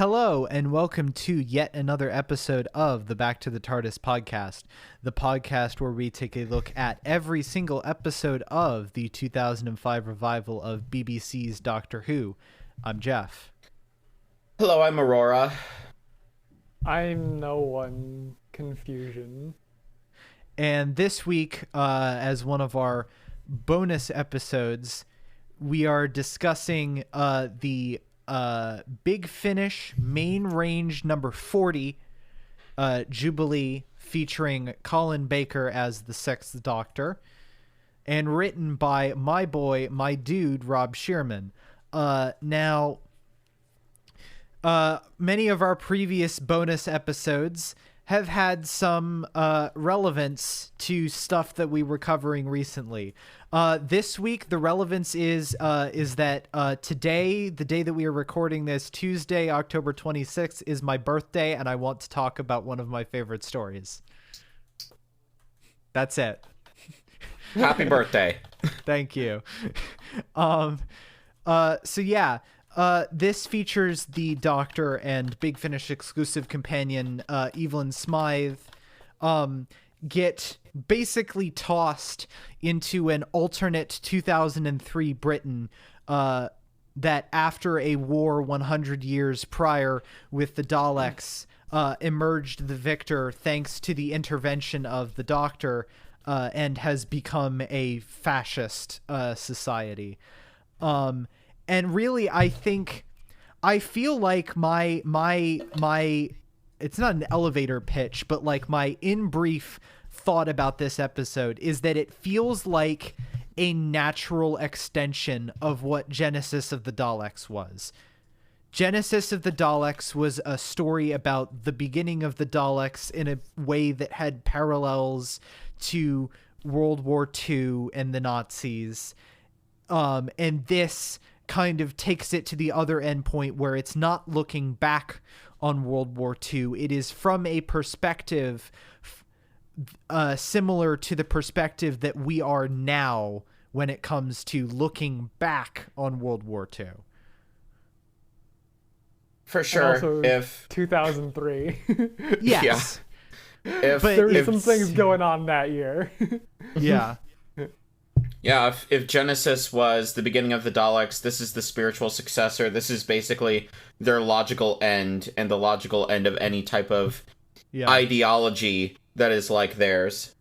Hello, and welcome to yet another episode of the Back to the TARDIS podcast, the podcast where we take a look at every single episode of the 2005 revival of BBC's Doctor Who. I'm Geoff. Hello, I'm Aurora. I'm no one. Confusion. And this week, as one of our bonus episodes, we are discussing the Big Finish main range number 40, Jubilee, featuring Colin Baker as the Sixth Doctor, and written by my boy, my dude, Rob Shearman. Now, many of our previous bonus episodes have had some relevance to stuff that we were covering recently. This week, the relevance is that today, the day that we are recording this, Tuesday, October 26th, is my birthday, and I want to talk about one of my favorite stories. That's it. Happy birthday. Thank you. This features the Doctor and Big Finish exclusive companion Evelyn Smythe get basically tossed into an alternate 2003 Britain that after a war 100 years prior with the Daleks emerged the victor thanks to the intervention of the Doctor and has become a fascist society. And really, I feel like my it's not an elevator pitch, but like my in brief thought about this episode is that it feels like a natural extension of what Genesis of the Daleks was. Genesis of the Daleks was a story about the beginning of the Daleks in a way that had parallels to World War II and the Nazis. And this kind of takes it to the other endpoint where it's not looking back on World War II. It is from a perspective similar to the perspective that we are now when it comes to looking back on World War II. For sure. Also, if 2003. Yes. Yeah. But there were some things going on that year. Yeah. Yeah, if Genesis was the beginning of the Daleks, this is the spiritual successor. This is basically their logical end, and the logical end of any type of ideology that is like theirs.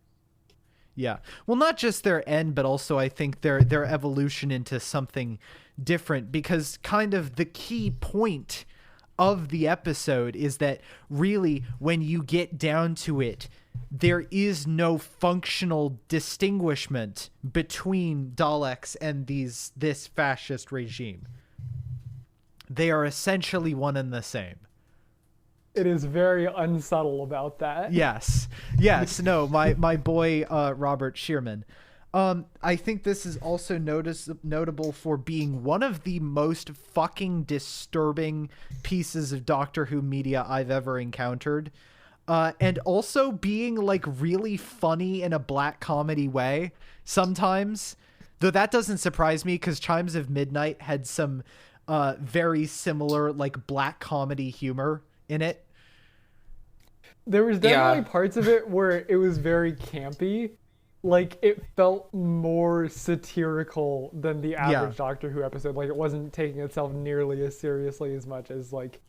Yeah. Well, not just their end, but also I think their evolution into something different, because kind of the key point of the episode is that really when you get down to it, there is no functional distinguishment between Daleks and this fascist regime. They are essentially one and the same. It is very unsubtle about that. Yes. No, my boy Robert Shearman. I think this is also notable for being one of the most fucking disturbing pieces of Doctor Who media I've ever encountered. And also being like really funny in a black comedy way sometimes, though that doesn't surprise me because Chimes of Midnight had some very similar like black comedy humor in it. There was definitely parts of it where it was very campy. Like, it felt more satirical than the average Doctor Who episode. Like, it wasn't taking itself nearly as seriously as much as like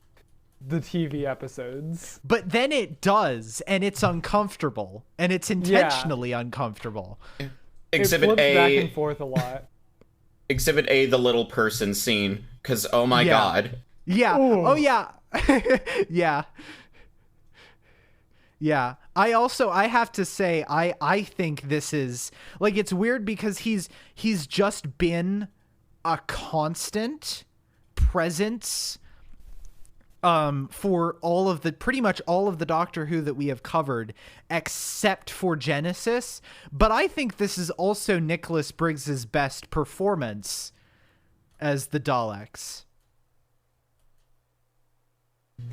the TV episodes. But then it does, and it's uncomfortable, and it's intentionally uncomfortable. Exhibit it flips A, back and forth a lot. Exhibit A, the little person scene, because oh my god. Yeah. Ooh. Oh yeah. Yeah. I have to say, I think this is like, it's weird because he's just been a constant presence for pretty much all of the Doctor Who that we have covered, except for Genesis. But I think this is also Nicholas Briggs's best performance as the Daleks.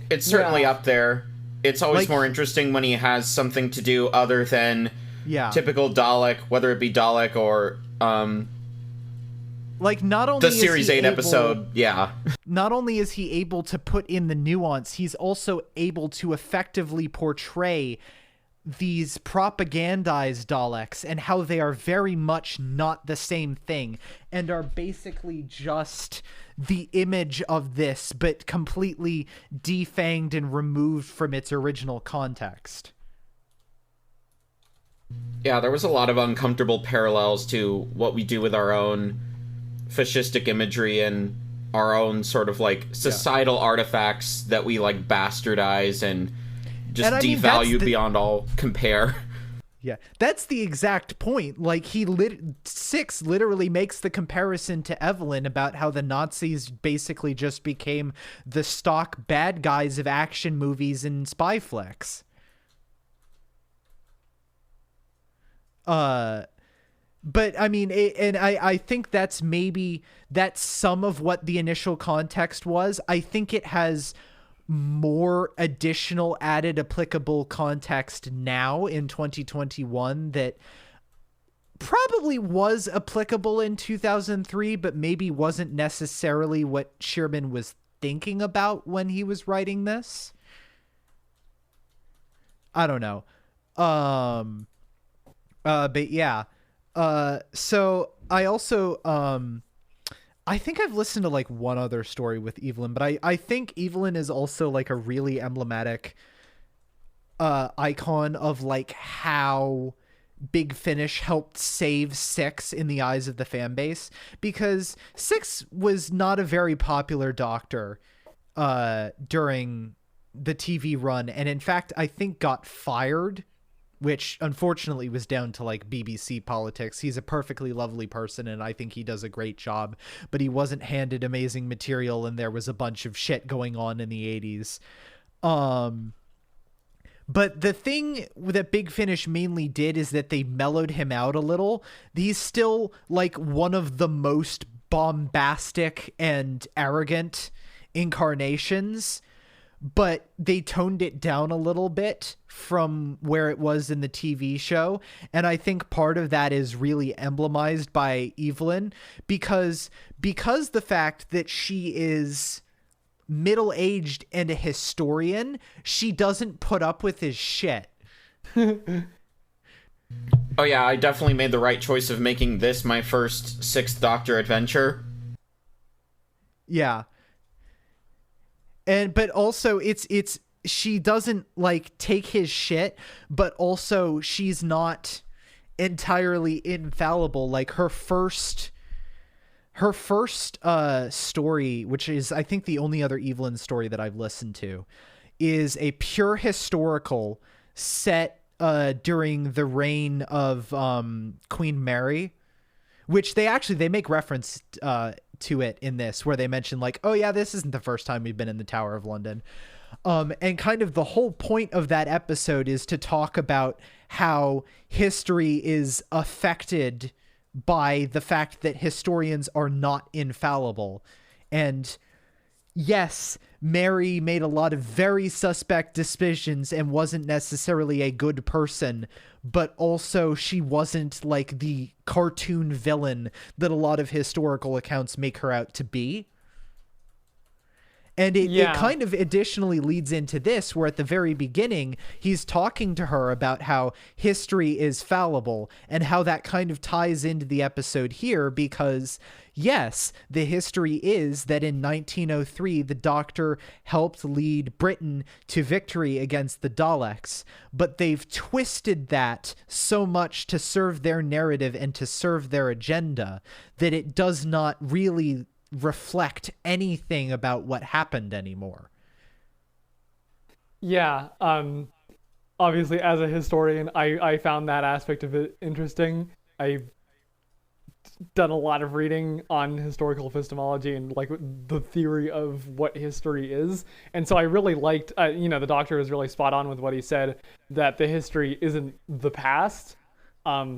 It's certainly up there. It's always more interesting when he has something to do other than typical Dalek, whether it be Dalek or Like, not only the Series 8 episode, yeah. Not only is he able to put in the nuance, he's also able to effectively portray these propagandized Daleks and how they are very much not the same thing and are basically just the image of this, but completely defanged and removed from its original context. Yeah, there was a lot of uncomfortable parallels to what we do with our own fascistic imagery and our own sort of like societal artifacts that we like bastardize and just devalue beyond all compare. Yeah, that's the exact point. Like, Six literally makes the comparison to Evelyn about how the Nazis basically just became the stock bad guys of action movies and spy flicks. But I mean, I think that's some of what the initial context was. I think it has more additional added applicable context now in 2021 that probably was applicable in 2003, but maybe wasn't necessarily what Shearman was thinking about when he was writing this. I don't know. But yeah. So I also, I think I've listened to like one other story with Evelyn, but I think Evelyn is also like a really emblematic, icon of like how Big Finish helped save Six in the eyes of the fan base, because Six was not a very popular Doctor, during the TV run. And in fact, I think got fired, which unfortunately was down to like BBC politics. He's a perfectly lovely person and I think he does a great job, but he wasn't handed amazing material and there was a bunch of shit going on in the 80s. But the thing that Big Finish mainly did is that they mellowed him out a little. He's still like one of the most bombastic and arrogant incarnations, but they toned it down a little bit from where it was in the TV show. And I think part of that is really emblemized by Evelyn, because the fact that she is middle-aged and a historian, she doesn't put up with his shit. Oh yeah, I definitely made the right choice of making this my first Sixth Doctor adventure. Yeah. But also it's she doesn't like take his shit, but also she's not entirely infallible. Like her first story, which is I think the only other Evelyn story that I've listened to, is a pure historical set during the reign of Queen Mary, which they make reference to it in this, where they mention like, oh yeah, this isn't the first time we've been in the Tower of London. And kind of the whole point of that episode is to talk about how history is affected by the fact that historians are not infallible. And yes, Mary made a lot of very suspect decisions and wasn't necessarily a good person, but also she wasn't like the cartoon villain that a lot of historical accounts make her out to be. And it kind of additionally leads into this, where at the very beginning, he's talking to her about how history is fallible and how that kind of ties into the episode here, because yes, the history is that in 1903, the Doctor helped lead Britain to victory against the Daleks, but they've twisted that so much to serve their narrative and to serve their agenda that it does not really reflect anything about what happened anymore. Yeah, obviously as a historian, I found that aspect of it interesting. I've done a lot of reading on historical epistemology and like the theory of what history is, and so I really liked the Doctor was really spot on with what he said, that the history isn't the past,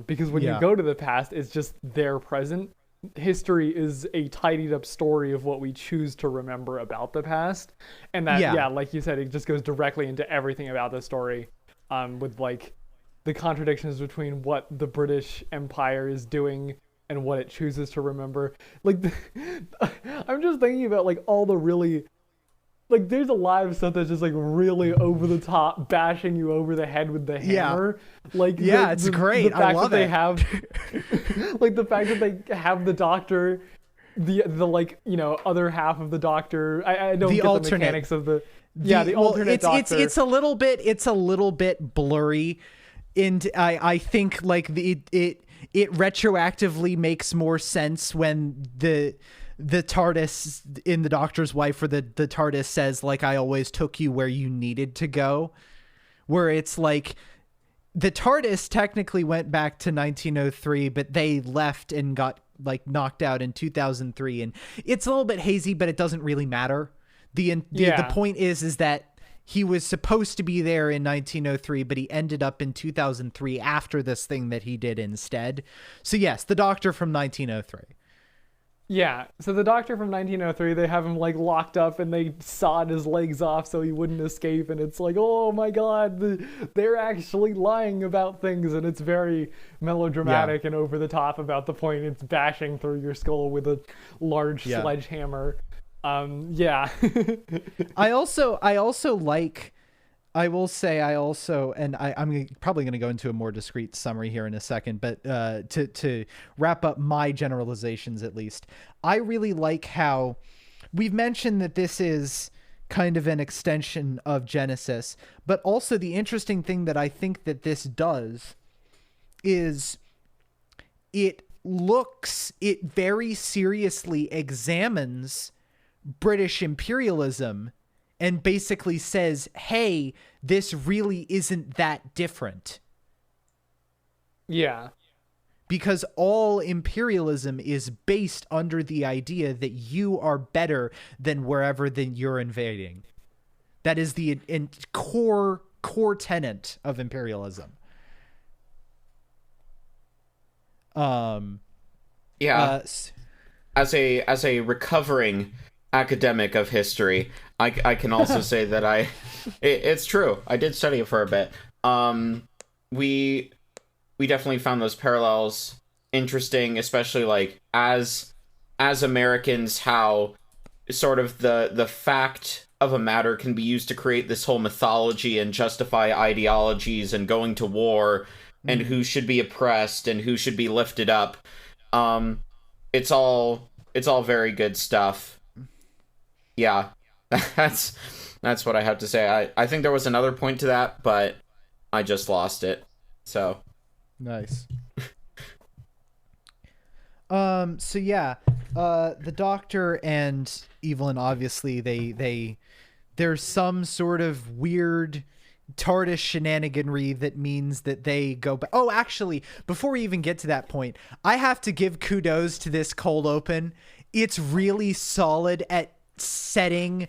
because when you go to the past, it's just their present. History is a tidied up story of what we choose to remember about the past, and that like you said, it just goes directly into everything about the story, with like the contradictions between what the British Empire is doing and what it chooses to remember. Like, I'm just thinking about like all the really, like, there's a lot of stuff that's just like really over the top, bashing you over the head with the hammer. Like, it's great. The fact I love that it. They have, like, the fact that they have the doctor, the like, you know, other half of the doctor. I don't get the mechanics of the alternate doctor. It's a little bit blurry, and I think like it retroactively makes more sense when the TARDIS in The Doctor's Wife, or the TARDIS says like, I always took you where you needed to go, where it's like the TARDIS technically went back to 1903, but they left and got like knocked out in 2003, and it's a little bit hazy, but it doesn't really matter. The point is that he was supposed to be there in 1903, but he ended up in 2003 after this thing that he did instead. So yes, the Doctor from 1903. Yeah, so the Doctor from 1903, they have him like locked up and they sawed his legs off so he wouldn't escape, and it's like, oh my god, they're actually lying about things, and it's very melodramatic and over the top about the point it's bashing through your skull with a large sledgehammer. I also like, I will say I also, and I'm probably going to go into a more discrete summary here in a second, but to wrap up my generalizations at least, I really like how we've mentioned that this is kind of an extension of Genesis, but also the interesting thing that I think that this does is it very seriously examines British imperialism and basically says, hey, this really isn't that different. Yeah. Because all imperialism is based under the idea that you are better than wherever you're invading. That is the core tenet of imperialism. As a recovering academic of history, I can also say that it's true. I did study it for a bit. We definitely found those parallels interesting, especially like as Americans, how sort of the fact of a matter can be used to create this whole mythology and justify ideologies and going to war and who should be oppressed and who should be lifted up. It's all very good stuff. Yeah, that's what I have to say. I think there was another point to that, but I just lost it. So nice. So yeah, the Doctor and Evelyn, obviously there's some sort of weird TARDIS shenaniganry that means that they go back. Oh, actually, before we even get to that point, I have to give kudos to this cold open. It's really solid at setting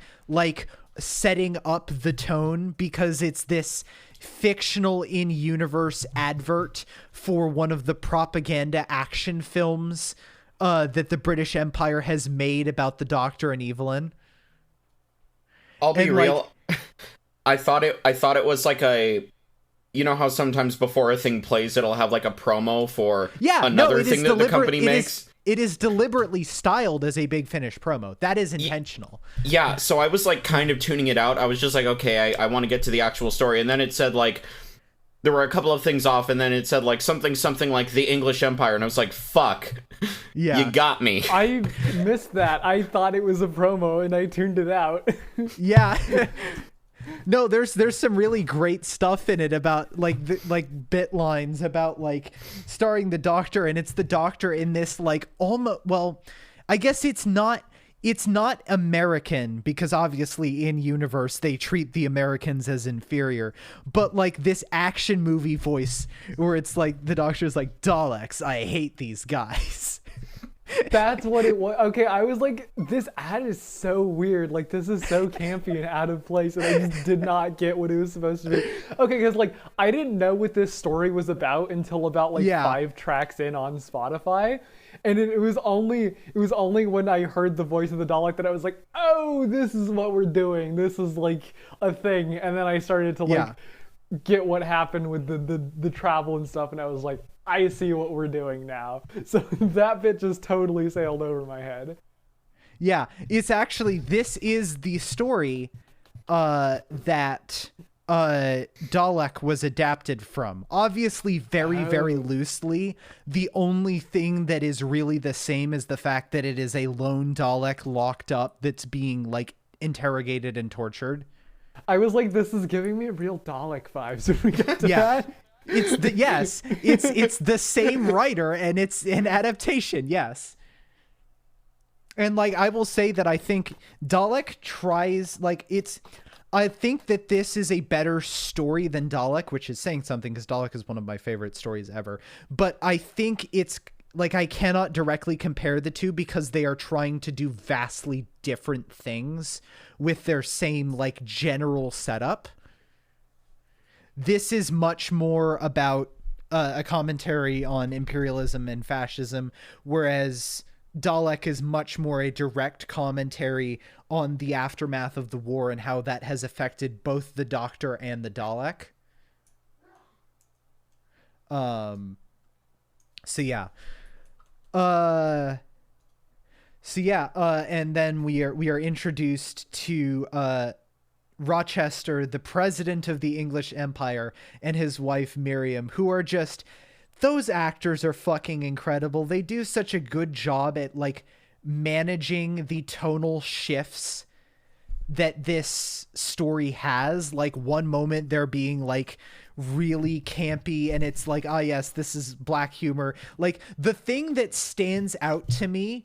up the tone, because it's this fictional in-universe advert for one of the propaganda action films that the British Empire has made about the Doctor and Evelyn. I'll be real. I thought it was like a, you know how sometimes before a thing plays, it'll have like a promo for another thing that the company makes. It is deliberately styled as a Big Finish promo. That is intentional. Yeah, so I was like kind of tuning it out. I was just like, okay, I want to get to the actual story. And then it said like, there were a couple of things off, and then it said like something like the English Empire. And I was like, fuck. Yeah. You got me. I missed that. I thought it was a promo and I tuned it out. Yeah. No, there's some really great stuff in it about like bit lines about like starring the Doctor, and it's the Doctor in this like almost, well, I guess it's not American, because obviously in universe they treat the Americans as inferior, but like this action movie voice where it's like the Doctor's like, Daleks, I hate these guys. That's what it was. Okay, I was like, this ad is so weird. Like, this is so campy and out of place, and I just did not get what it was supposed to be. Okay, because like I didn't know what this story was about until about like 5 tracks in on Spotify, and it was only when I heard the voice of the Dalek that I was like, oh, this is what we're doing. This is like a thing, and then I started to like get what happened with the travel and stuff, and I was like, I see what we're doing now. So that bit just totally sailed over my head. Yeah, it's actually, this is the story that Dalek was adapted from. Obviously very loosely. The only thing that is really the same is the fact that it is a lone Dalek locked up that's being like interrogated and tortured. I was like, this is giving me real Dalek vibes when we get to that. It's the same writer and it's an adaptation, yes. And like, I will say that I think Dalek tries, like, I think that this is a better story than Dalek, which is saying something because Dalek is one of my favorite stories ever. But I think it's like, I cannot directly compare the two because they are trying to do vastly different things with their same like general setup. This is much more about a commentary on imperialism and fascism, whereas Dalek is much more a direct commentary on the aftermath of the war and how that has affected both the Doctor and the Dalek. And then we are introduced to Rochester, the president of the English Empire, and his wife Miriam, who are just, those actors are fucking incredible. They do such a good job at like managing the tonal shifts that this story has. Like one moment they're being like really campy and it's like, ah, yes, this is black humor. Like the thing that stands out to me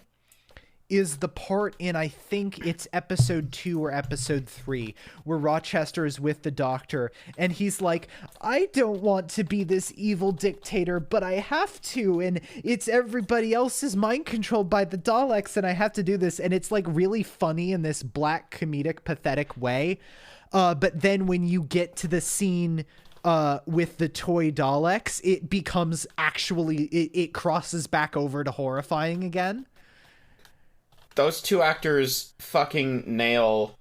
is the part in, I think it's episode 2 or episode 3, where Rochester is with the Doctor and he's like, I don't want to be this evil dictator, but I have to, and it's everybody else's mind controlled by the Daleks and I have to do this. And it's like really funny in this black comedic pathetic way. But then when you get to the scene with the toy Daleks, it becomes actually, it crosses back over to horrifying again. Those two actors fucking nail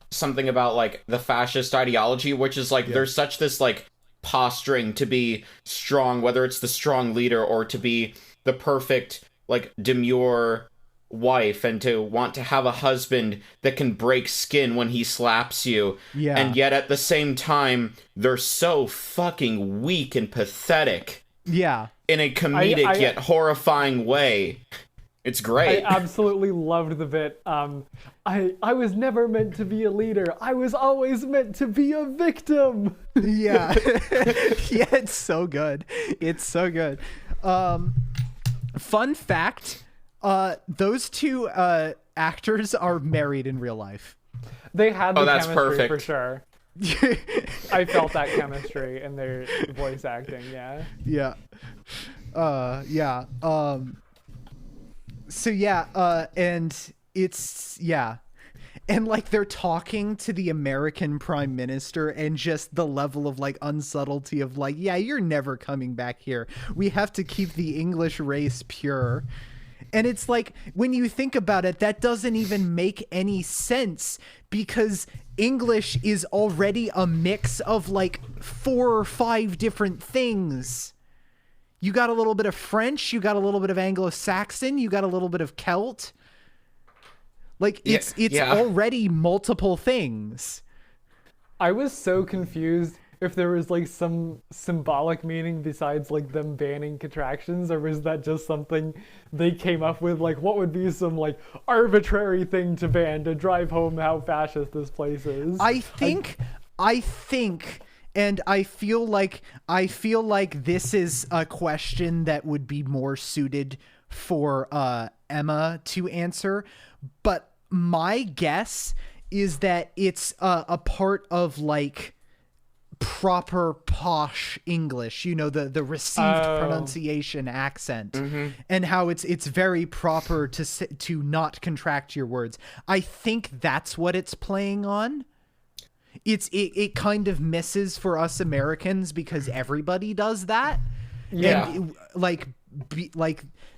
something about like the fascist ideology, which is like, there's such this like posturing to be strong, whether it's the strong leader or to be the perfect like demure wife and to want to have a husband that can break skin when he slaps you. Yeah. And yet at the same time, they're so fucking weak and pathetic. Yeah. In a comedic yet horrifying way. It's great. I absolutely loved the bit. I was never meant to be a leader. I was always meant to be a victim. Yeah. Yeah, it's so good. It's so good. Fun fact, those two actors are married in real life. They had the chemistry perfect. For sure. I felt that chemistry in their voice acting, yeah. Yeah. So yeah, and it's, yeah. And like they're talking to the American Prime Minister and just the level of like unsubtlety of like, yeah, you're never coming back here. We have to keep the English race pure. And it's like, when you think about it, that doesn't even make any sense because English is already a mix of like 4 or 5 different things. You got a little bit of French, you got a little bit of Anglo-Saxon, you got a little bit of Celt. Like, it's already multiple things. I was so confused if there was, like, some symbolic meaning besides, like, them banning contractions, or was that just something they came up with? Like, what would be some, like, arbitrary thing to ban to drive home how fascist this place is? I think... And I feel like this is a question that would be more suited for Emma to answer. But my guess is that it's a part of like proper posh English, you know, the received pronunciation accent, and how it's very proper to not contract your words. I think that's what it's playing on. It kind of misses for us Americans because everybody does that. Yeah. And like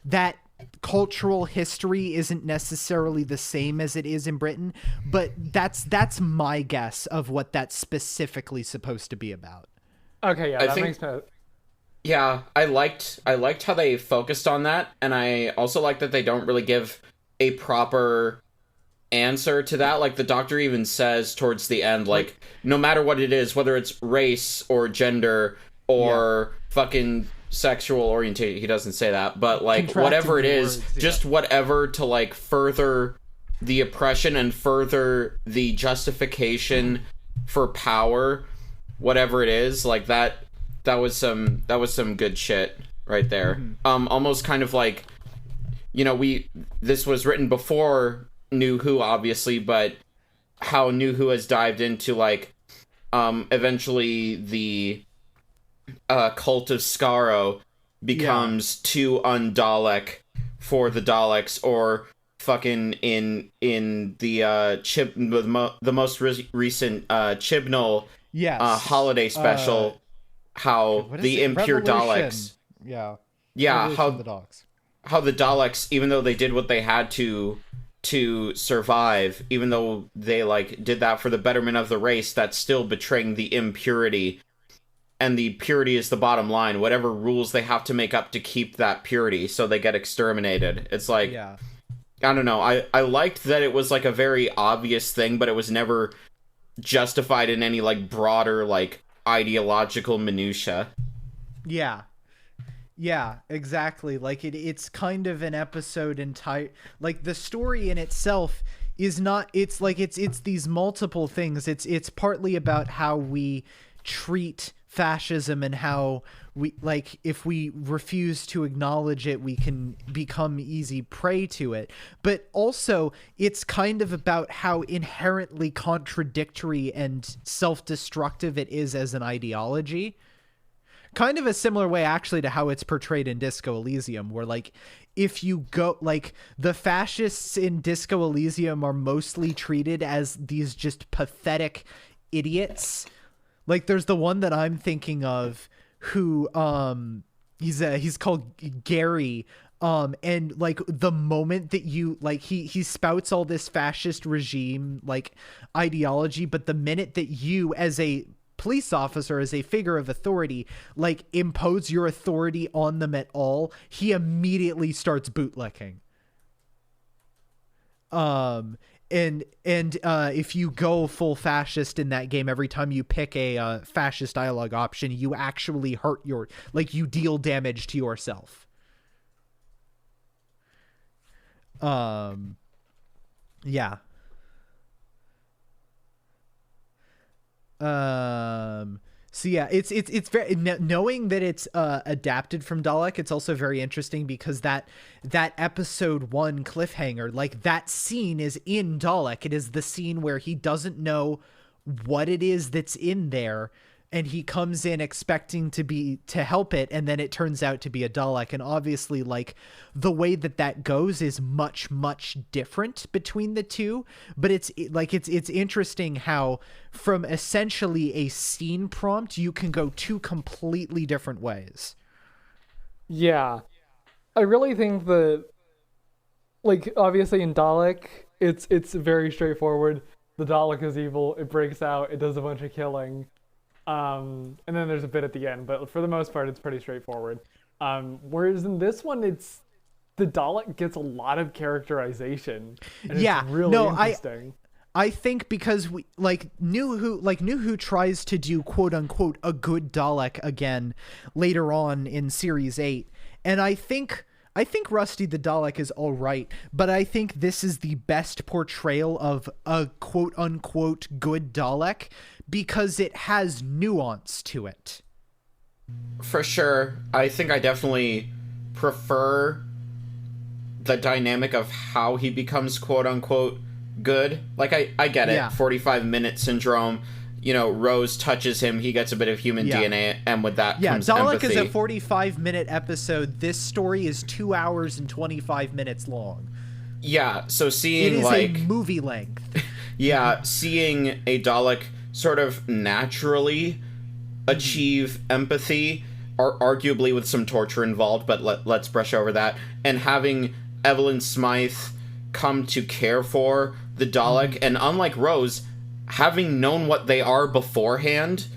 that cultural history isn't necessarily the same as it is in Britain, but that's my guess of what that's specifically supposed to be about. Okay, yeah, that makes sense. Yeah, I liked how they focused on that, and I also like that they don't really give a proper answer to that. Like, the Doctor even says towards the end, like, no matter what it is, whether it's race or gender or fucking sexual orientation, he doesn't say that, but, like, whatever it is, just whatever to, like, further the oppression and further the justification for power, whatever it is, like, that was some good shit right there. Almost kind of like, you know, this was written before New Who, obviously, but how New Who has dived into, like, eventually the cult of Skaro becomes too un-Dalek for the Daleks, or fucking in the the most recent Chibnall holiday special, how the impure Daleks, how the Daleks, even though they did what they had to survive, even though they, like, did that for the betterment of the race, that's still betraying the impurity, and the purity is the bottom line. Whatever rules they have to make up to keep that purity, so they get exterminated. It's like, I don't know, I liked that it was, like, a very obvious thing, but it was never justified in any, like, broader, like, ideological minutia. Yeah, exactly. Like, it's kind of an episode entire, like, the story in itself is not, it's like, it's these multiple things. It's partly about how we treat fascism and how we, like, if we refuse to acknowledge it, we can become easy prey to it. But also, it's kind of about how inherently contradictory and self-destructive it is as an ideology. Kind of a similar way, actually, to how it's portrayed in Disco Elysium, where, like, if you go, like, the fascists in Disco Elysium are mostly treated as these just pathetic idiots. Like, there's the one that I'm thinking of who, he's called Gary, and, like, the moment that you, like, he spouts all this fascist regime, like, ideology, but the minute that you, as a police officer, as a figure of authority, like, impose your authority on them at all, he immediately starts bootlicking. And if you go full fascist in that game, every time you pick a fascist dialogue option, you actually hurt you deal damage to yourself. Yeah. So yeah, it's very, knowing that it's adapted from Dalek, it's also very interesting because that episode 1 cliffhanger, like, that scene is in Dalek. It is the scene where he doesn't know what it is that's in there, and he comes in expecting to help it, and then it turns out to be a Dalek. And obviously, like, the way that goes is much, much different between the two, but it's interesting how from essentially a scene prompt you can go two completely different ways. Yeah, I really think that, like, obviously in Dalek it's very straightforward. The Dalek is evil, it breaks out, it does a bunch of killing. And then there's a bit at the end, but for the most part, it's pretty straightforward. Whereas in this one, the Dalek gets a lot of characterization. And it's really interesting. I think because New Who tries to do quote unquote a good Dalek again later on in series 8, and I think Rusty the Dalek is all right, but I think this is the best portrayal of a quote unquote good Dalek because it has nuance to it. For sure. I think I definitely prefer the dynamic of how he becomes quote unquote good. Like, I get it. 45-minute syndrome. You know, Rose touches him, he gets a bit of human DNA, and with that comes Dalek empathy. is a 45-minute episode. This story is 2 hours and 25 minutes long. Yeah, so seeing, it is like, a movie length. Yeah, seeing a Dalek sort of naturally achieve empathy, or arguably with some torture involved, but let's brush over that, and having Evelyn Smythe come to care for the Dalek, and unlike Rose, having known what they are beforehand,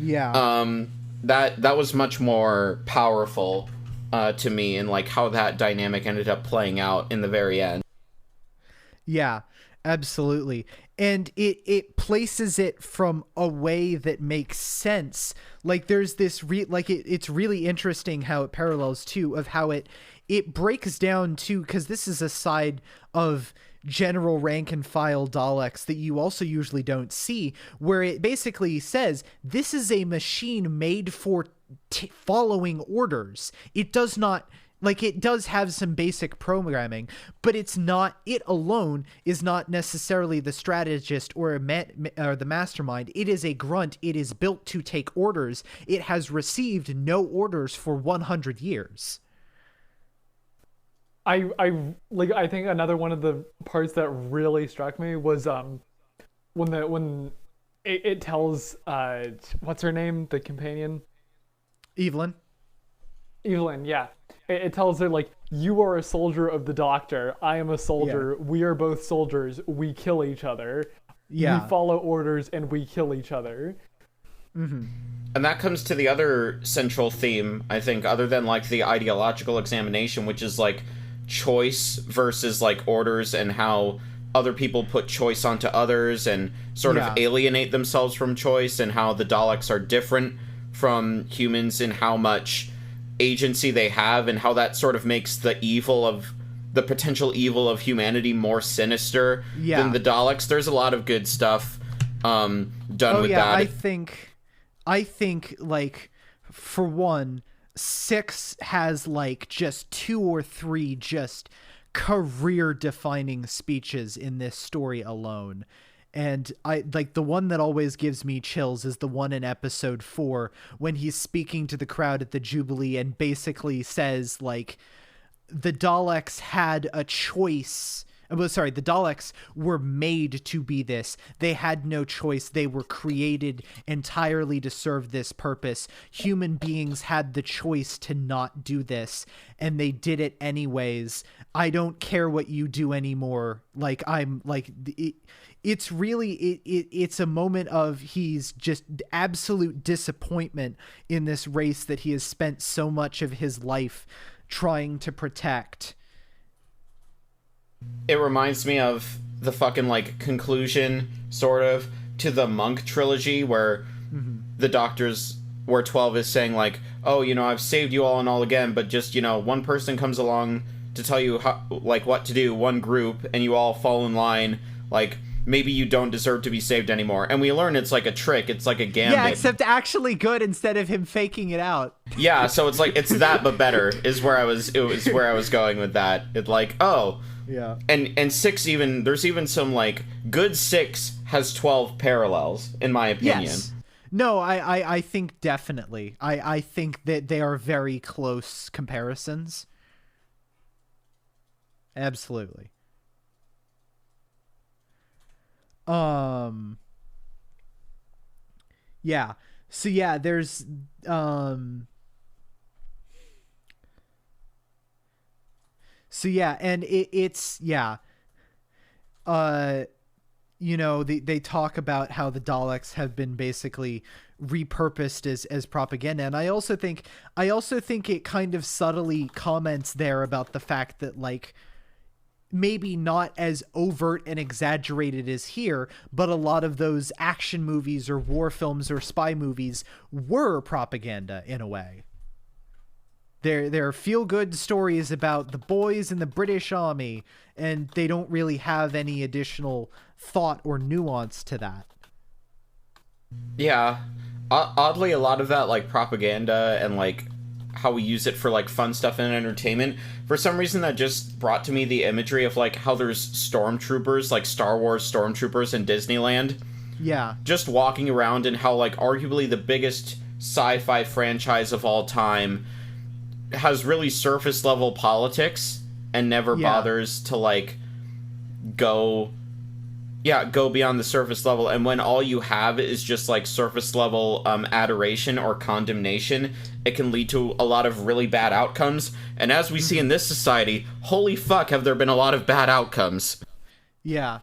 that was much more powerful to me, and like how that dynamic ended up playing out in the very end. Yeah, absolutely. And it places it from a way that makes sense. Like there's this it's really interesting how it parallels too, of how it breaks down too, because this is a side of general rank and file Daleks that you also usually don't see, where it basically says this is a machine made for following orders. It does not, like, it does have some basic programming, but it's not, it alone is not necessarily the strategist or the mastermind. It is a grunt. It is built to take orders. It has received no orders for 100 years. I think another one of the parts that really struck me was when it tells what's her name, the companion, Evelyn, yeah. It tells her, like, you are a soldier of the Doctor, I am a soldier, we are both soldiers, we kill each other, we follow orders and we kill each other. Mm-hmm. And that comes to the other central theme, I think, other than like the ideological examination, which is like choice versus like orders, and how other people put choice onto others and sort of alienate themselves from choice, and how the Daleks are different from humans in how much agency they have, and how that sort of makes the potential evil of humanity more sinister than the Daleks. There's a lot of good stuff done with that. I think like, for one, 6 has like just 2 or 3 just career defining speeches in this story alone. And I like, the one that always gives me chills is the one in episode 4 when he's speaking to the crowd at the Jubilee and basically says, like, the Daleks had a choice. The Daleks were made to be this. They had no choice. They were created entirely to serve this purpose. Human beings had the choice to not do this, and they did it anyways. I don't care what you do anymore. Like, I'm like, it's really, it's a moment of, he's just absolute disappointment in this race that he has spent so much of his life trying to protect. It reminds me of the fucking, like, conclusion, sort of, to the Monk trilogy, where the Doctors, where 12 is saying, like, oh, you know, I've saved you all and all again, but just, you know, one person comes along to tell you how, like, what to do, one group, and you all fall in line, like, maybe you don't deserve to be saved anymore. And we learn it's like a trick, it's like a gambit. Yeah, except actually good instead of him faking it out. Yeah, so it's like, it's that but better, is where I was going with that. It's like, oh... Yeah. And 6 even, there's even some, like, good 6 has 12 parallels, in my opinion. Yes. No, I think definitely. I think that they are very close comparisons. Absolutely. Yeah. So yeah, there's So yeah, and it's you know, they talk about how the Daleks have been basically repurposed as propaganda, and I also think it kind of subtly comments there about the fact that, like, maybe not as overt and exaggerated as here, but a lot of those action movies or war films or spy movies were propaganda in a way. They're feel-good stories about the boys in the British Army, and they don't really have any additional thought or nuance to that. Yeah. Oddly, a lot of that, like, propaganda and, like, how we use it for, like, fun stuff and entertainment, for some reason that just brought to me the imagery of, like, how there's stormtroopers, like Star Wars stormtroopers in Disneyland. Yeah. Just walking around, and how, like, arguably the biggest sci-fi franchise of all time has really surface level politics and never bothers to, like, go beyond the surface level. And when all you have is just, like, surface level adoration or condemnation, it can lead to a lot of really bad outcomes. And as we see in this society, holy fuck, have there been a lot of bad outcomes. Yeah.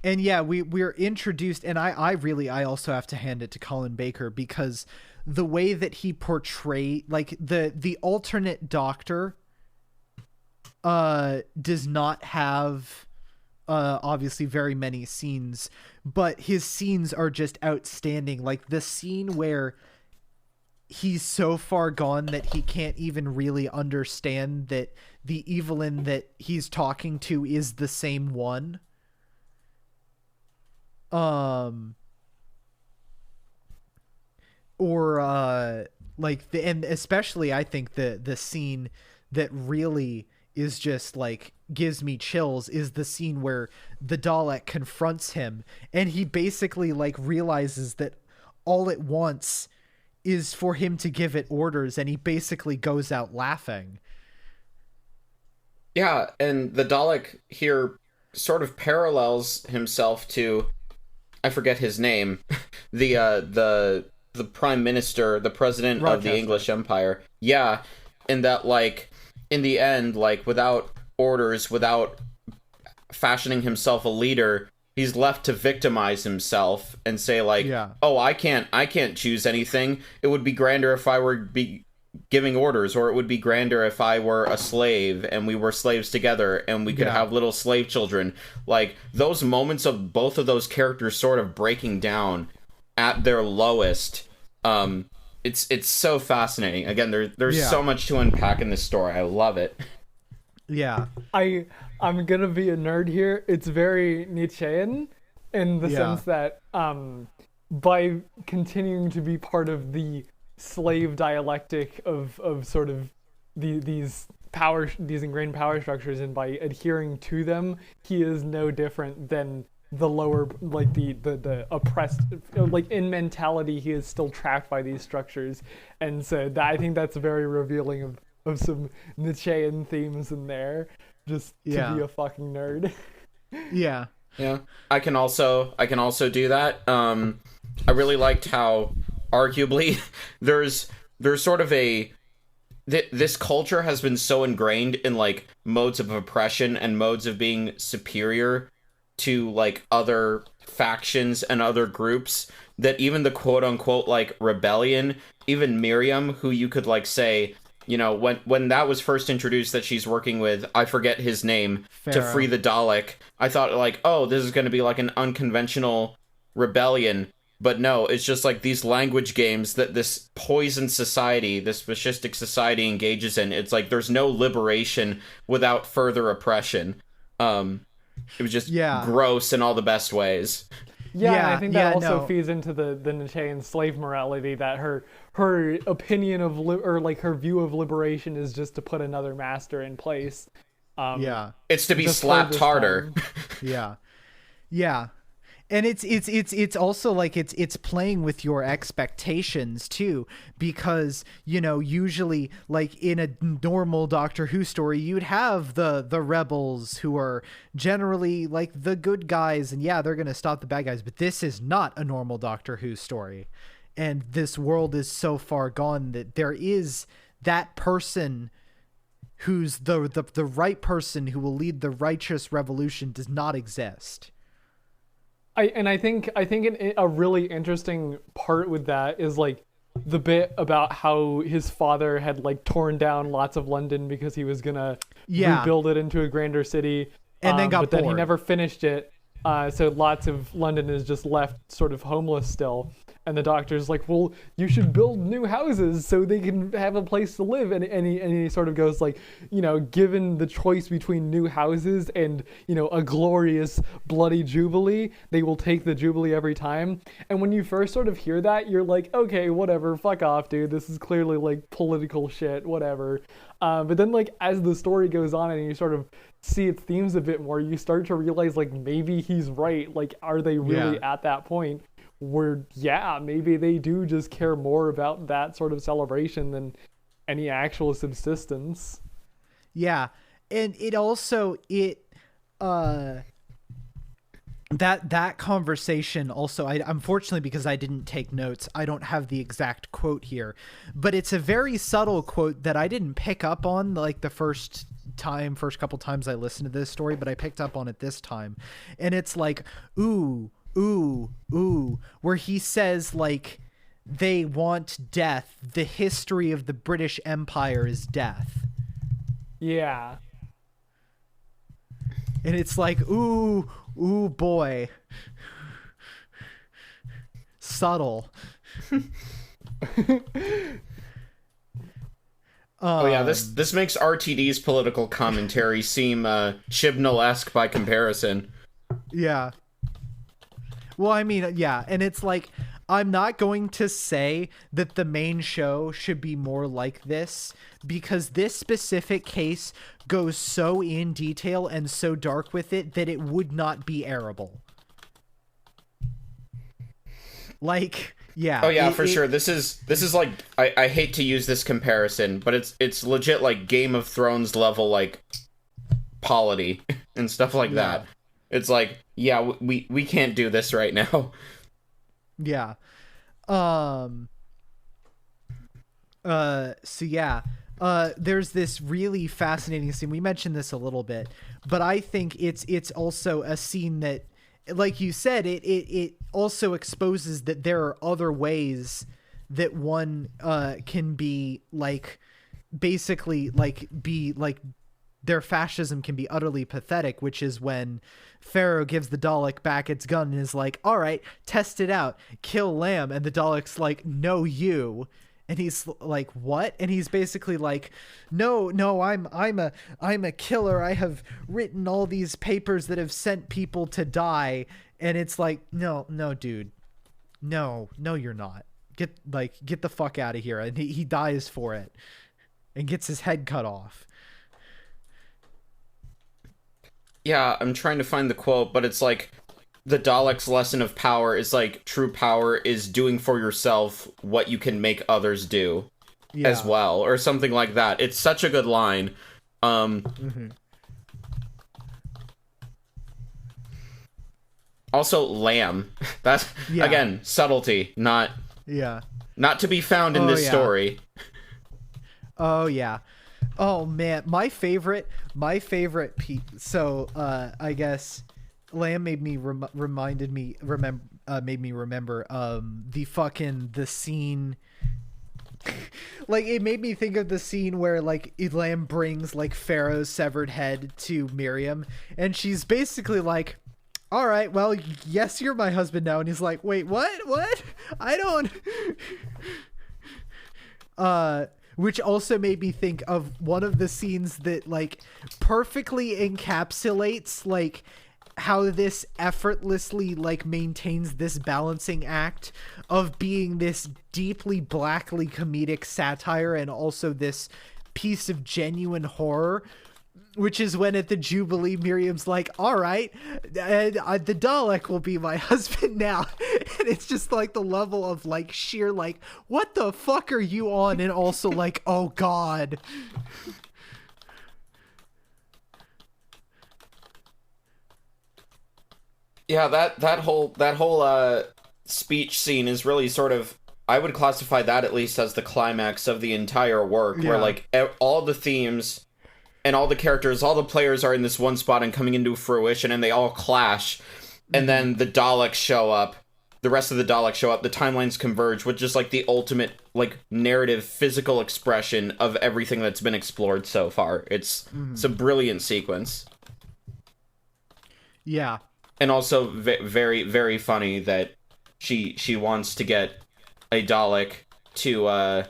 And yeah, we're introduced, and I also have to hand it to Colin Baker, because the way that he portrayed, like, the alternate Doctor does not have obviously very many scenes, but his scenes are just outstanding. Like the scene where he's so far gone that he can't even really understand that the Evelyn that he's talking to is the same one. And especially I think the scene that really is just like gives me chills is the scene where the Dalek confronts him, and he basically like realizes that all it wants is for him to give it orders, and he basically goes out laughing. Yeah, and the Dalek here sort of parallels himself to, I forget his name, the prime minister, the president of the English Empire. Yeah, in that, like, in the end, like, without orders, without fashioning himself a leader, he's left to victimize himself and say, like, oh, I can't choose anything. It would be grander if I were giving orders, or it would be grander if I were a slave and we were slaves together and we could have little slave children. Like, those moments of both of those characters sort of breaking down at their lowest, it's so fascinating. Again, there's so much to unpack in this story. I love it. Yeah. I'm gonna be a nerd here. It's very Nietzschean in the sense that by continuing to be part of the slave dialectic of sort of these ingrained power structures, and by adhering to them, he is no different than the lower, like the oppressed, like in mentality he is still trapped by these structures. And so I think that's very revealing of some Nietzschean themes in there, just to be a fucking nerd. Yeah I can also do that. I really liked how arguably there's sort of this culture has been so ingrained in like modes of oppression and modes of being superior to like other factions and other groups, that even the quote unquote like rebellion, even Miriam, who you could like say, you know, when that was first introduced, that she's working with, I forget his name, to free the Dalek, I thought like, oh, this is going to be like an unconventional rebellion. But no, it's just like these language games that this poison society, this fascistic society engages in. It's like there's no liberation without further oppression. It was just gross in all the best ways. Yeah, and I think that also feeds into the Nietzschean slave morality, that her opinion of or like her view of liberation is just to put another master in place. It's to be slapped harder. Yeah. And it's also like it's playing with your expectations too, because, you know, usually like in a normal Doctor Who story, you'd have the rebels who are generally like the good guys, and they're going to stop the bad guys, but this is not a normal Doctor Who story. And this world is so far gone that there is that person who's the right person who will lead the righteous revolution does not exist. I think a really interesting part with that is like the bit about how his father had like torn down lots of London because he was gonna rebuild it into a grander city, and then got bored. Then he never finished it, so lots of London is just left sort of homeless still. And the Doctor's like, well, you should build new houses so they can have a place to live. And he sort of goes like, you know, given the choice between new houses and, you know, a glorious bloody Jubilee, they will take the Jubilee every time. And when you first sort of hear that, you're like, okay, whatever, fuck off, dude. This is clearly like political shit, whatever. But then like as the story goes on and you sort of see its themes a bit more, you start to realize like maybe he's right. Like, are they really at that point where maybe they do just care more about that sort of celebration than any actual subsistence? And it also that conversation also, I unfortunately, because I didn't take notes, I don't have the exact quote here, but it's a very subtle quote that I didn't pick up on like the first first couple times I listened to this story, but I picked up on it this time. And it's like, ooh, where he says, like, they want death. The history of the British Empire is death. Yeah. And it's like, ooh, boy. Subtle. Oh yeah, this makes RTD's political commentary seem Chibnall-esque by comparison. Yeah. Well, I mean, yeah, and it's like, I'm not going to say that the main show should be more like this, because this specific case goes so in detail and so dark with it that it would not be airable. Like, yeah. Oh yeah, for sure. This is like, I hate to use this comparison, but it's legit like Game of Thrones level, like, polity and stuff like that. It's like, yeah, we can't do this right now. Yeah. So yeah. There's this really fascinating scene. We mentioned this a little bit, but I think it's also a scene that, like you said, it also exposes that there are other ways that one can be, like, basically, like, be like, their fascism can be utterly pathetic, which is when Pharaoh gives the Dalek back its gun and is like, all right, test it out, kill Lamb. And the Dalek's like, no, you. And he's like, what? And he's basically like, no, I'm a killer. I have written all these papers that have sent people to die. And it's like, no, dude, no, you're not. Get the fuck out of here. And he dies for it and gets his head cut off. Yeah, I'm trying to find the quote, but it's like, the Dalek's lesson of power is like, true power is doing for yourself what you can make others do as well, or something like that. It's such a good line. Also, Lamb. That's, again, subtlety, not to be found in this story. Oh, yeah. Oh man, my favorite so I guess Lamb made me remember the scene. Like, it made me think of the scene where, like, Lamb brings, like, Pharaoh's severed head to Miriam, and she's basically like, all right, well, yes, you're my husband now. And he's like, wait, what? I don't. Which also made me think of one of the scenes that, like, perfectly encapsulates, like, how this effortlessly, like, maintains this balancing act of being this deeply blackly comedic satire and also this piece of genuine horror, which is when at the Jubilee, Miriam's like, all right, the Dalek will be my husband now. And it's just like the level of, like, sheer, like, what the fuck are you on? And also like, oh God. Yeah, that whole speech scene is really sort of, I would classify that at least as the climax of the entire work, where, like, all the themes and all the characters, all the players are in this one spot and coming into fruition, and they all clash. And then the Daleks show up, the rest of the Daleks show up, the timelines converge with just, like, the ultimate, like, narrative, physical expression of everything that's been explored so far. It's a brilliant sequence. Yeah. And also very, very funny that she wants to get a Dalek to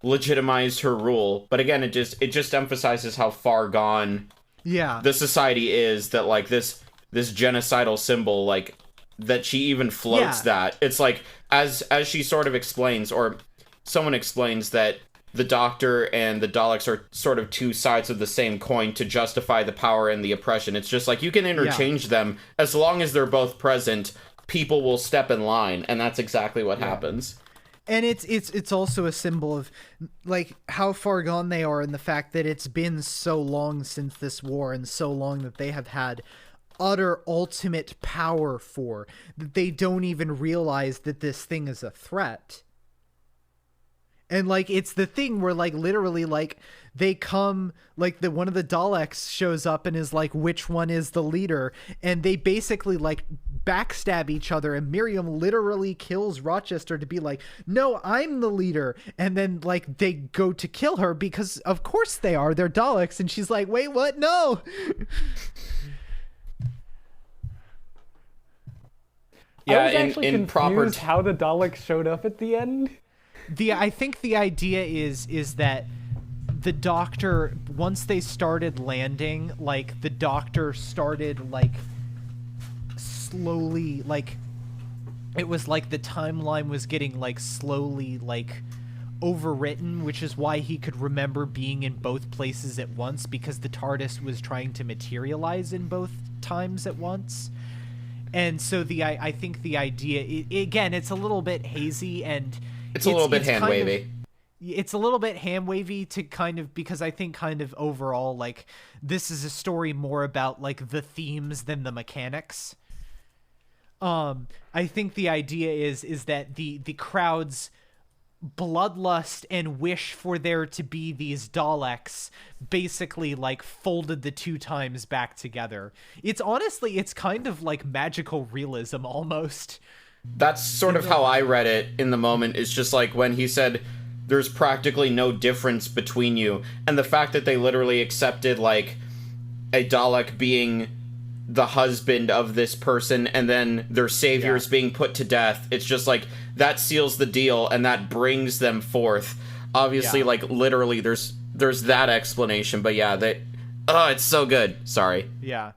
legitimize her rule, but again, it just emphasizes how far gone the society is, that, like, this genocidal symbol, like, that she even floats that. It's like, as she sort of explains, or someone explains, that the Doctor and the Daleks are sort of two sides of the same coin to justify the power and the oppression. It's just like, you can interchange them as long as they're both present. People will step in line, and that's exactly what happens. And it's also a symbol of, like, how far gone they are, in the fact that it's been so long since this war, and so long that they have had utter ultimate power for, that they don't even realize that this thing is a threat. And like it's the thing where like literally like they come, like one of the Daleks shows up and is like, which one is the leader? And they basically like backstab each other, and Miriam literally kills Rochester to be like, no, I'm the leader. And then like they go to kill her because of course they're Daleks, and she's like, wait, what? No. Yeah, I was actually confused how the Daleks showed up at the end. I think the idea is that the Doctor, once they started landing, like the Doctor started like slowly, like it was like the timeline was getting like slowly like overwritten, which is why he could remember being in both places at once, because the TARDIS was trying to materialize in both times at once. And so I think the idea, again, it's a little bit hazy, and it's a little bit hand wavy. It's a little bit hand wavy to kind of, because I think kind of overall, like, this is a story more about like the themes than the mechanics. I think the idea is that the crowd's bloodlust and wish for there to be these Daleks basically like folded the two times back together. It's honestly, it's kind of like magical realism almost. That's sort of how I read it in the moment. It's just like when he said there's practically no difference between you, and the fact that they literally accepted like a Dalek being the husband of this person and then their saviors being put to death. It's just like that seals the deal, and that brings them forth. Obviously, like literally there's that explanation, but yeah, it's so good. Sorry. Yeah.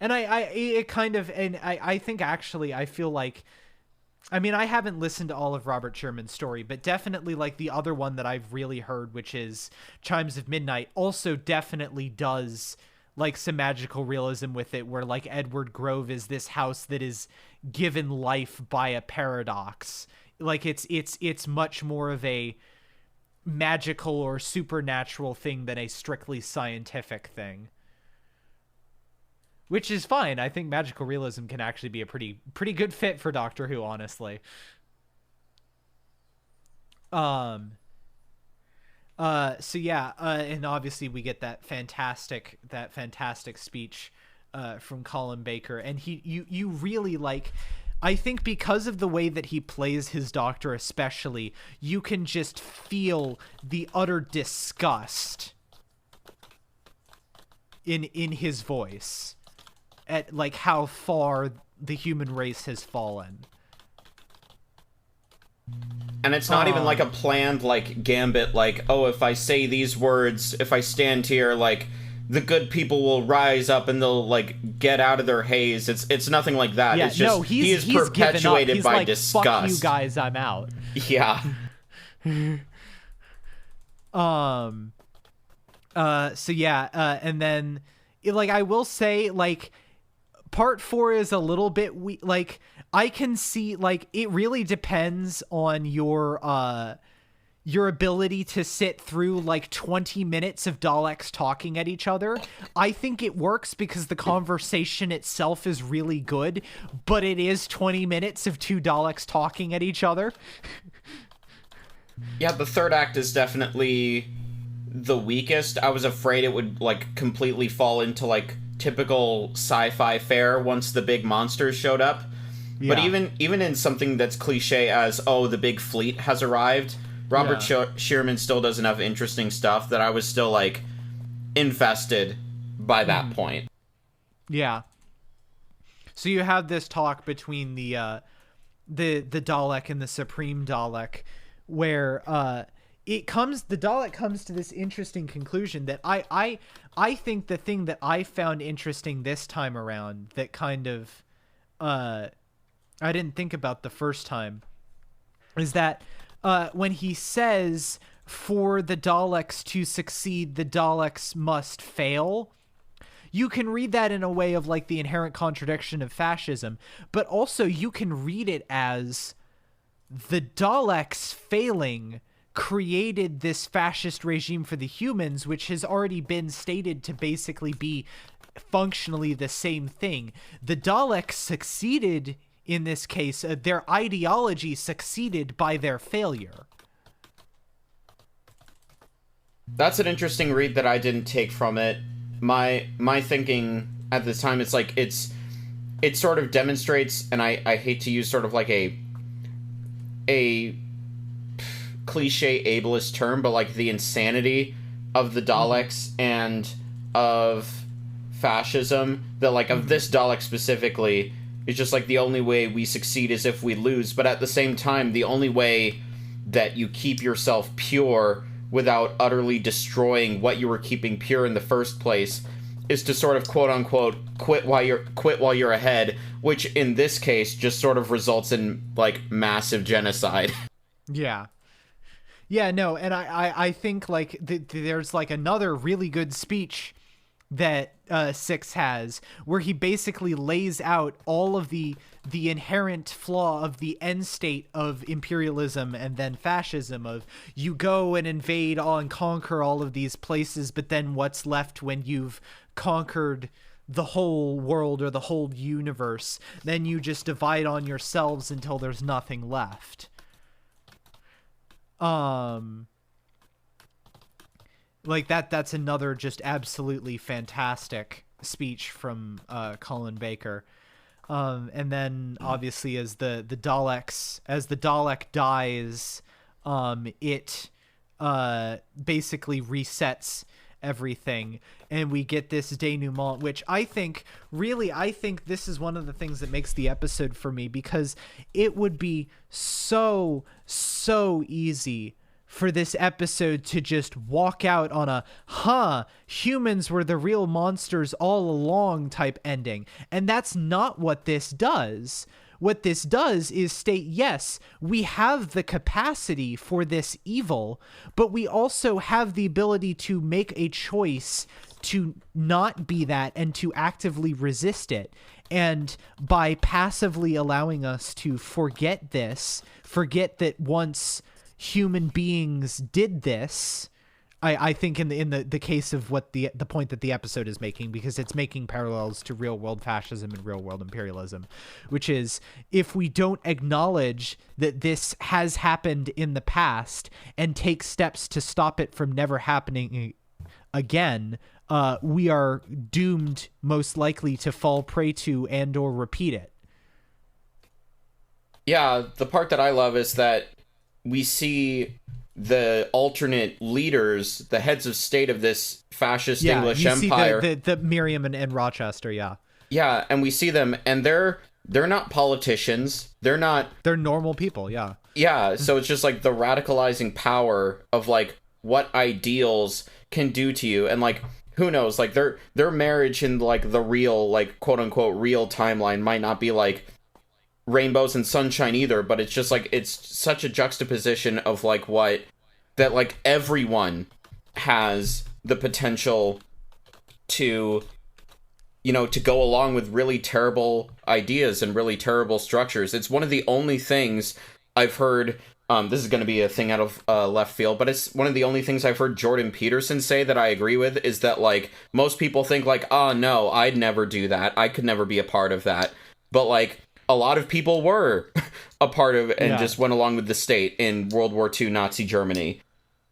And I think actually I feel like, I mean, I haven't listened to all of Robert Sherman's story, but definitely like the other one that I've really heard, which is Chimes of Midnight, also definitely does like some magical realism with it, where like Edward Grove is this house that is given life by a paradox. Like it's much more of a magical or supernatural thing than a strictly scientific thing. Which is fine. I think magical realism can actually be a pretty good fit for Doctor Who, honestly. So yeah, and obviously we get that fantastic speech from Colin Baker, and you really like, I think because of the way that he plays his Doctor especially, you can just feel the utter disgust in his voice at like how far the human race has fallen. And it's not even like a planned like gambit, like, oh, if I say these words, if I stand here, like the good people will rise up and they'll like get out of their haze. It's nothing like that. Yeah, it's just he is perpetuated by like, disgust. Fuck you guys, I'm out. Yeah. So yeah, and then like I will say, like, part 4 is a little bit like, I can see, like, it really depends on your ability to sit through like 20 minutes of Daleks talking at each other. I think it works because the conversation itself is really good, but it is 20 minutes of two Daleks talking at each other. Yeah, the third act is definitely the weakest. I was afraid it would like completely fall into like typical sci-fi fare once the big monsters showed up. Yeah. But even in something that's cliche as, oh, the big fleet has arrived, Robert Shearman still does enough interesting stuff that I was still like invested by that point. Yeah. So you have this talk between the Dalek and the Supreme Dalek, where the Dalek comes to this interesting conclusion that I think the thing that I found interesting this time around that kind of I didn't think about the first time is that when he says for the Daleks to succeed, the Daleks must fail, you can read that in a way of like the inherent contradiction of fascism, but also you can read it as the Daleks failing created this fascist regime for the humans, which has already been stated to basically be functionally the same thing. The Daleks succeeded in this case. Their ideology succeeded by their failure. That's an interesting read that I didn't take from it. My thinking at this time, it's like it sort of demonstrates, and I hate to use sort of like a cliche ableist term, but like the insanity of the Daleks and of fascism, that like of this Dalek specifically is just like the only way we succeed is if we lose, but at the same time the only way that you keep yourself pure without utterly destroying what you were keeping pure in the first place is to sort of quote unquote quit while you're ahead, which in this case just sort of results in like massive genocide. Yeah, no, and I think like there's like another really good speech that Six has, where he basically lays out all of the inherent flaw of the end state of imperialism and then fascism, of you go and invade and conquer all of these places, but then what's left when you've conquered the whole world or the whole universe? Then you just divide on yourselves until there's nothing left. Like that's another just absolutely fantastic speech from Colin Baker. And then obviously as the Dalek dies, it basically resets everything, and we get this denouement, which I think this is one of the things that makes the episode for me, because it would be so easy for this episode to just walk out on a humans were the real monsters all along type ending, and that's not what this does. What this does is state, yes, we have the capacity for this evil, but we also have the ability to make a choice to not be that and to actively resist it. And by passively allowing us to forget that once human beings did this, I think in the case of what the point that the episode is making, because it's making parallels to real world fascism and real world imperialism, which is, if we don't acknowledge that this has happened in the past and take steps to stop it from never happening again, we are doomed most likely to fall prey to and or repeat it. Yeah, the part that I love is that we see the alternate leaders, the heads of state of this fascist English empire. See the Miriam and Rochester, yeah. Yeah, and we see them, and they're not politicians. They're normal people, yeah. Yeah, so it's just like the radicalizing power of like what ideals can do to you, and like who knows, like their marriage in like the real, like quote unquote real timeline might not be like rainbows and sunshine either, but it's just like it's such a juxtaposition of like what that like everyone has the potential to, you know, to go along with really terrible ideas and really terrible structures. It's one of the only things I've heard, this is going to be a thing out of left field, but it's one of the only things I've heard Jordan Peterson say that I agree with, is that like most people think like, oh no, I'd never do that, I could never be a part of that, but like a lot of people were a part of it and just went along with the state in World War II Nazi Germany.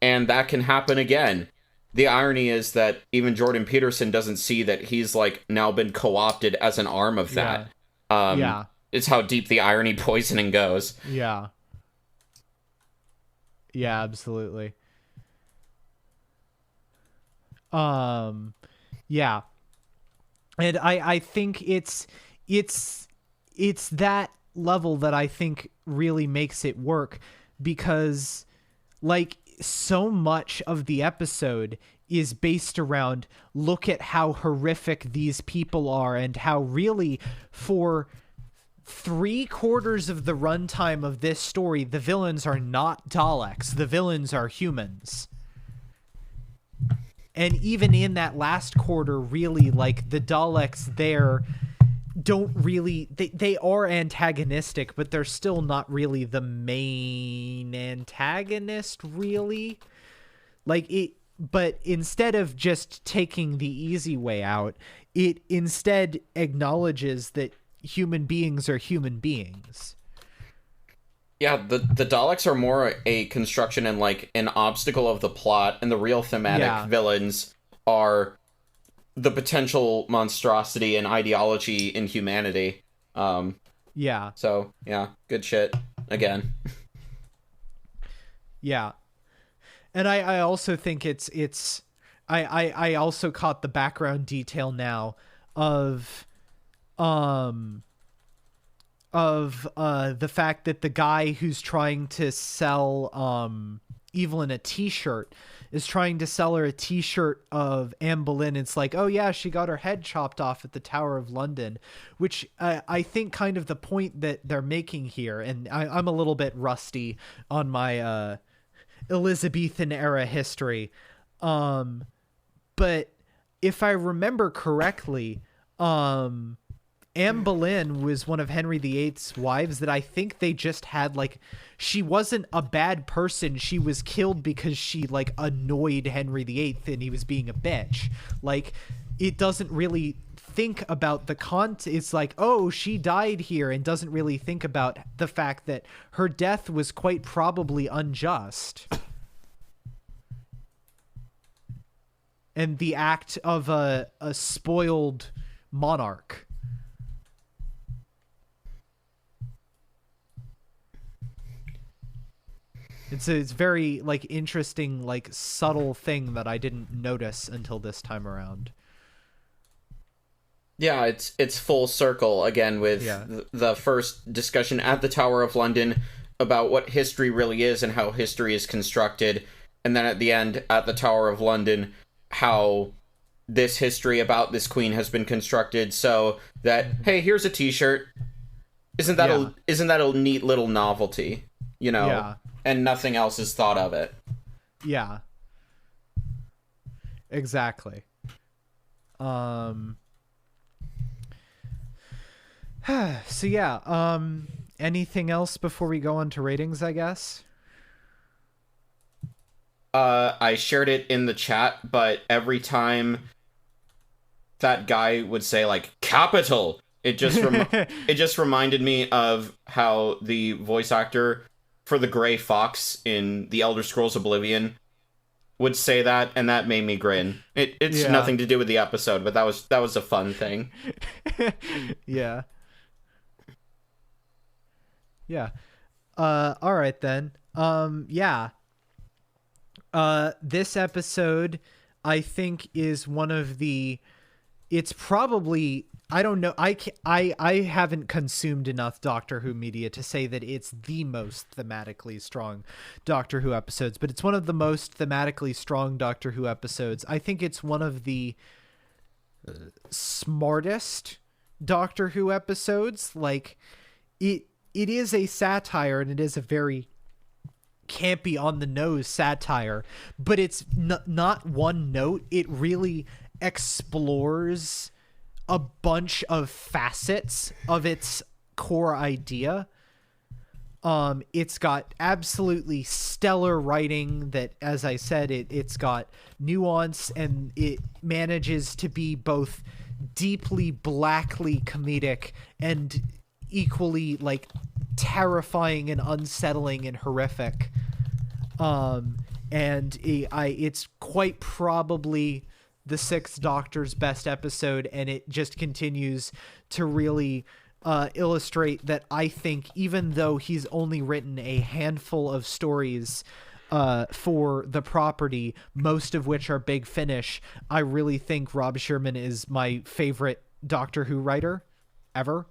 And that can happen again. The irony is that even Jordan Peterson doesn't see that he's like now been co-opted as an arm of that. It's how deep the irony poisoning goes. Yeah. Yeah, absolutely. Yeah. And I think it's that level that I think really makes it work, because like so much of the episode is based around, look at how horrific these people are, and how really for 3/4 of the runtime of this story, the villains are not Daleks, the villains are humans. And even in that last quarter, really, like the Daleks there don't really, they are antagonistic, but they're still not really the main antagonist, really. Like it, but instead of just taking the easy way out, it instead acknowledges that human beings are human beings. Yeah, the Daleks are more a construction and like an obstacle of the plot, and the real thematic villains are the potential monstrosity and ideology in humanity. Yeah. So yeah, good shit again. Yeah. And I also think I also caught the background detail now of the fact that the guy who's trying to sell Evelyn a t-shirt is trying to sell her a t-shirt of Anne Boleyn. It's like, oh yeah, she got her head chopped off at the Tower of London, which I think kind of the point that they're making here, and I'm a little bit rusty on my Elizabethan era history, but if I remember correctly, Anne Boleyn was one of Henry VIII's wives that I think they just had, like, she wasn't a bad person. She was killed because she, like, annoyed Henry VIII and he was being a bitch. Like, it doesn't really think about the it's like, oh, she died here, and doesn't really think about the fact that her death was quite probably unjust. And the act of a spoiled monarch. It's very, like, interesting, like, subtle thing that I didn't notice until this time around. Yeah, it's full circle again with the first discussion at the Tower of London about what history really is and how history is constructed, and then at the end at the Tower of London how this history about this queen has been constructed so that, hey, here's a t-shirt. Isn't that a neat little novelty, you know? Yeah. And nothing else is thought of it. Yeah. Exactly. So yeah, anything else before we go on to ratings, I guess? I shared it in the chat, but every time that guy would say, like, capital, it just reminded me of how the voice actor for the Grey Fox in The Elder Scrolls Oblivion would say that, and that made me grin. It's nothing to do with the episode, but that was a fun thing. Yeah. Yeah. All right then. Yeah. This episode, I think, is one of the. It's probably. I don't know. I haven't consumed enough Doctor Who media to say that it's the most thematically strong Doctor Who episodes, but it's one of the most thematically strong Doctor Who episodes. I think it's one of the smartest Doctor Who episodes. Like, it is a satire, and it is a very campy, on the nose satire, but it's not one note. It really explores a bunch of facets of its core idea. It's got absolutely stellar writing that, as I said, it's got nuance, and it manages to be both deeply blackly comedic and equally, like, terrifying and unsettling and horrific. And it's quite probably the Sixth Doctor's best episode, and it just continues to really illustrate that I think, even though he's only written a handful of stories for the property, most of which are Big Finish, I really think Rob Shearman is my favorite Doctor Who writer ever.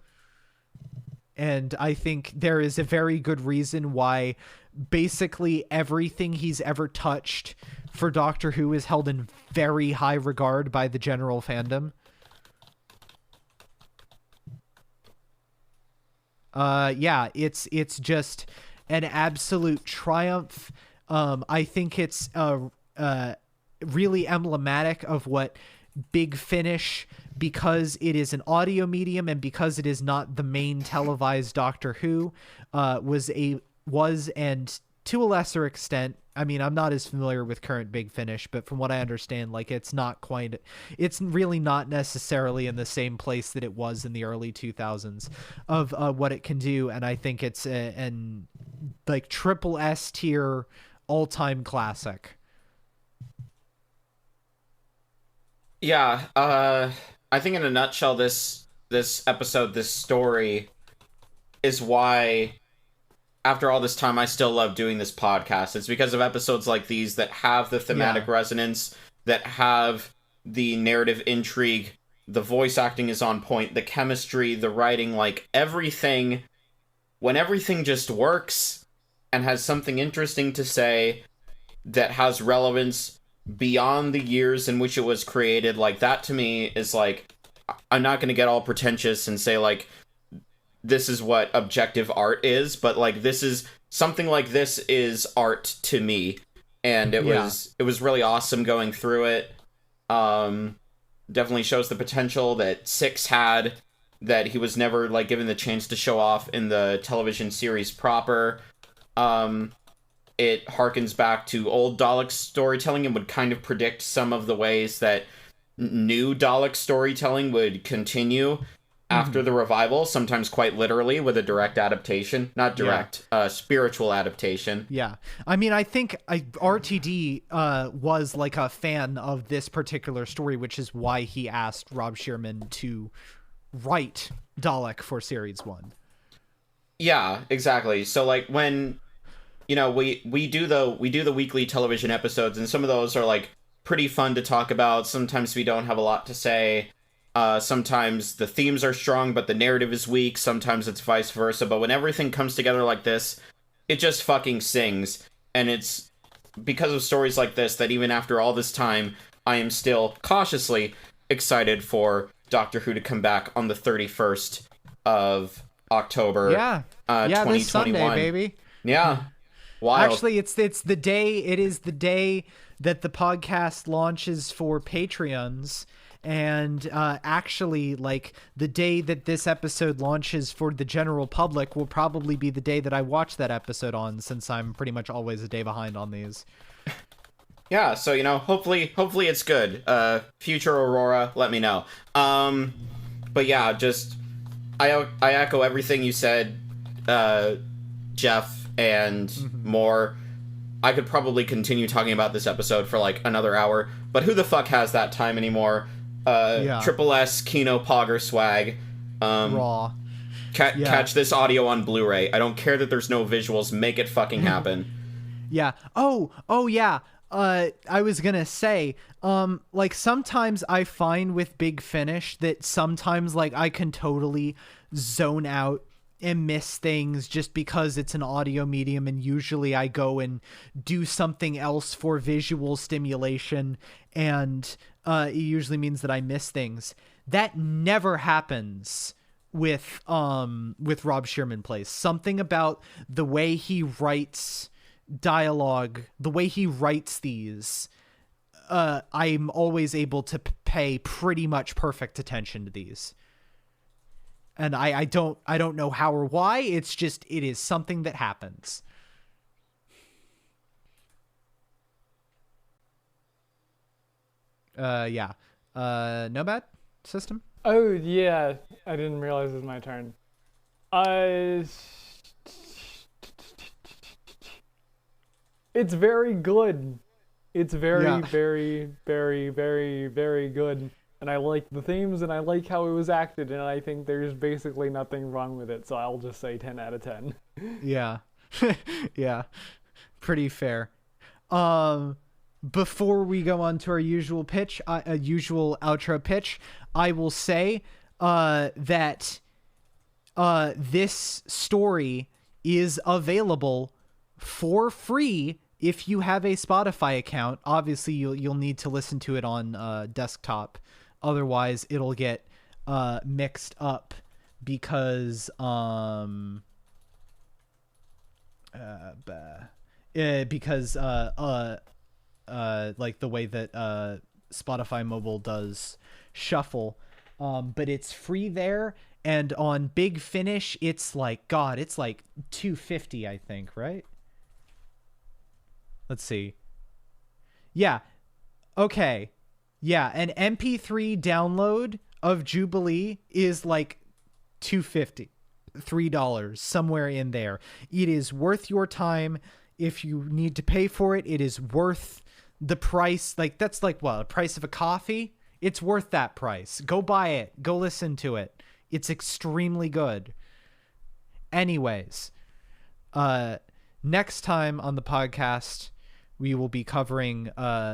And I think there is a very good reason why basically everything he's ever touched for Doctor Who is held in very high regard by the general fandom. Yeah, it's just an absolute triumph. I think it's really emblematic of what Big Finish, because it is an audio medium and because it is not the main televised Doctor Who, was and to a lesser extent I mean, I'm not as familiar with current Big Finish, but from what I understand, like it's really not necessarily in the same place that it was in the early 2000s of what it can do. And I think it's an like triple S tier all-time classic. Yeah. I think in a nutshell, this episode, this story is why after all this time, I still love doing this podcast. It's because of episodes like these that have the thematic resonance, that have the narrative intrigue, the voice acting is on point, the chemistry, the writing, like everything. When everything just works and has something interesting to say that has relevance beyond the years in which it was created, like that to me is like, I'm not going to get all pretentious and say like, this is what objective art is, but like this is something like this is art to me, and it was really awesome going through it. Definitely shows the potential that Six had that he was never like given the chance to show off in the television series proper. It harkens back to old Dalek storytelling and would kind of predict some of the ways that new Dalek storytelling would continue after the revival, sometimes quite literally with a direct adaptation. Not direct, spiritual adaptation. Yeah. I mean, I think RTD was like a fan of this particular story, which is why he asked Rob Shearman to write Dalek for Series 1. Yeah, exactly. So like when, you know, we do the weekly television episodes, and some of those are like pretty fun to talk about. Sometimes we don't have a lot to say. Sometimes the themes are strong, but the narrative is weak. Sometimes it's vice versa. But when everything comes together like this, it just fucking sings. And it's because of stories like this that even after all this time, I am still cautiously excited for Doctor Who to come back on the 31st of October. 2021. This Sunday, baby. Yeah. Wild. Actually, it is the day that the podcast launches for Patreons. And actually, like, the day that this episode launches for the general public will probably be the day that I watch that episode on, since I'm pretty much always a day behind on these. Yeah, so, you know, hopefully it's good. Future Aurora, let me know. But yeah, just, I echo everything you said, Geoff, and more. I could probably continue talking about this episode for, like, another hour, but who the fuck has that time anymore? Triple S Kino Pogger swag. Raw. Catch this audio on Blu-ray. I don't care that there's no visuals. Make it fucking happen. Yeah. Oh yeah. I was gonna say, like sometimes I find with Big Finish that sometimes like I can totally zone out and miss things just because it's an audio medium, and usually I go and do something else for visual stimulation, and it usually means that I miss things. That never happens with Rob Shearman Plays. Something about the way he writes dialogue, the way he writes these, I'm always able to pay pretty much perfect attention to these. And I don't know how or why. It's just, it is something that happens. Yeah. No bad system? Oh, yeah. I didn't realize it was my turn. It's very good. It's very, very, very, very, very good. And I like the themes, and I like how it was acted, and I think there's basically nothing wrong with it, so I'll just say 10 out of 10. Yeah. Yeah. Pretty fair. Before we go on to our usual pitch, usual outro pitch, I will say that this story is available for free if you have a Spotify account. Obviously, you'll need to listen to it on desktop. Otherwise, it'll get mixed up because like the way that Spotify mobile does shuffle. But it's free there, and on Big Finish it's like $250, I think, right? Let's see. Yeah. Okay. Yeah, an MP3 download of Jubilee is like $2.50, $3, somewhere in there. It is worth your time. If you need to pay for it, it is worth the price. Like, that's like, what, the price of a coffee? It's worth that price. Go buy it. Go listen to it. It's extremely good. Anyways, next time on the podcast, we will be covering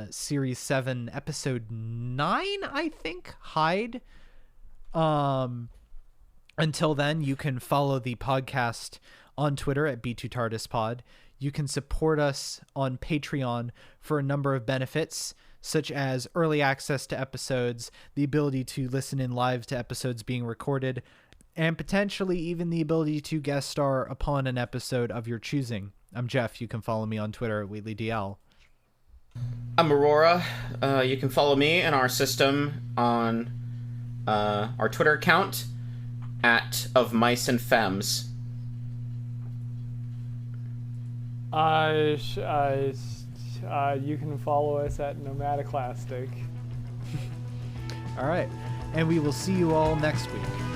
Series 7, Episode 9, I think, Hyde. Until then, you can follow the podcast on Twitter at B2TARDISPod. You can support us on Patreon for a number of benefits, such as early access to episodes, the ability to listen in live to episodes being recorded, and potentially even the ability to guest star upon an episode of your choosing. I'm Geoff. You can follow me on Twitter at WheatleyDL. I'm Aurora. You can follow me and our system on our Twitter account at Of Mice and Femmes. You can follow us at Nomadiclastic. All right. And we will see you all next week.